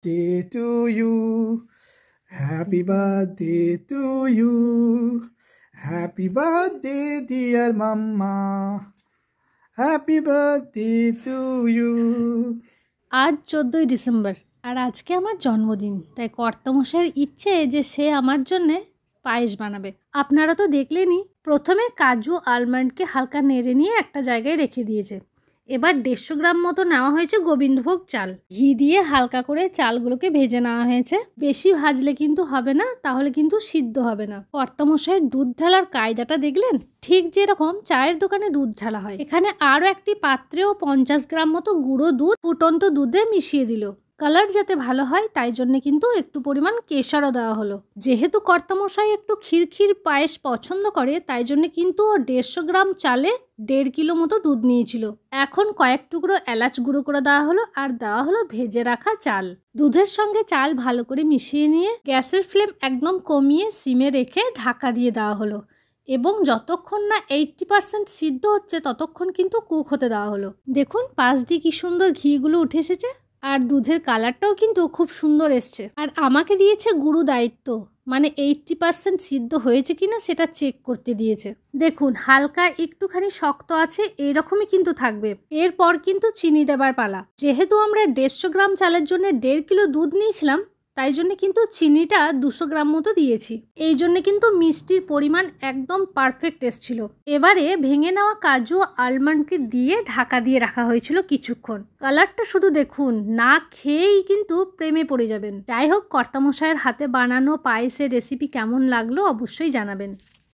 birthday to you. Happy birthday to you. Happy birthday, dear Mama. Happy birthday to you. আজ 14ই December আর আজকে আমার জন্মদিন, তাই কর্তামশাইয়ের ইচ্ছে যে সে আমার জন্যে পায়েস বানাবে। আপনারা তো দেখলেনই, প্রথমে কাজু আলমন্ডকে হালকা নেড়ে নিয়ে একটা জায়গায় রেখে দিয়েছে। এবার 150 গ্রাম মতো নেওয়া হয়েছে গোবিন্দভোগ চাল। ঘি দিয়ে হালকা করে চালগুলোকে ভেজে নেওয়া হয়েছে। বেশি ভাজলে কিন্তু হবে না, তাহলে কিন্তু সিদ্ধ হবে না। কর্তামশাইয়ের দুধ ঢালার কায়দাটা দেখলেন? ঠিক যেরকম চায়ের দোকানে দুধ ঢালা হয়। এখানে আরও একটি পাত্রেও 50 গ্রাম মতো গুঁড়ো দুধ ফুটন্ত দুধে মিশিয়ে দিল। কালার যাতে ভালো হয় তাই জন্য কিন্তু একটু পরিমাণ কেশরও দেওয়া হলো। যেহেতু কর্তামশাই একটু ক্ষীর পায়েস পছন্দ করে, তাই জন্য কিন্তু 150 গ্রাম চালে 1.5 কিলো মতো দুধ নিয়েছিল। এখন কয়েক টুকরো এলাচ গুঁড়ো করে দেওয়া হলো আর দেওয়া হলো ভেজে রাখা চাল। দুধের সঙ্গে চাল ভালো করে মিশিয়ে নিয়ে গ্যাসের ফ্লেম একদম কমিয়ে সিমে রেখে ঢাকা দিয়ে দেওয়া হলো এবং যতক্ষণ না 80% সিদ্ধ হচ্ছে ততক্ষণ কিন্তু কুক হতে দেওয়া হলো। দেখুন পাশ দিয়ে কি সুন্দর ঘিগুলো উঠে এসেছে আর দুধের কালারটাও কিন্তু খুব সুন্দর এসছে। আর আমাকে দিয়েছে গুরু দায়িত্ব, মানে 80% সিদ্ধ হয়েছে কিনা সেটা চেক করতে দিয়েছে। দেখুন হালকা একটুখানি শক্ত আছে, এইরকমই কিন্তু থাকবে। এরপর কিন্তু চিনি দেবার পালা। যেহেতু আমরা 150 গ্রাম চালের জন্য 1.5 কিলো দুধ নিয়েছিলাম, তাই জন্য কিন্তু চিনিটা 200 গ্রাম মতো দিয়েছি। এই জন্য কিন্তু মিষ্টির পরিমাণ একদম পারফেক্ট এসেছিল। এবারে ভেঙে নেওয়া কাজু আলমন্ডকে দিয়ে ঢাকা দিয়ে রাখা হয়েছিল কিছুক্ষণ। কালারটা শুধু দেখুন, না খেয়েই কিন্তু প্রেমে পড়ে যাবেন। যাই হোক, কর্তামশাইয়ের হাতে বানানো পায়েসের রেসিপি কেমন লাগলো অবশ্যই জানাবেন।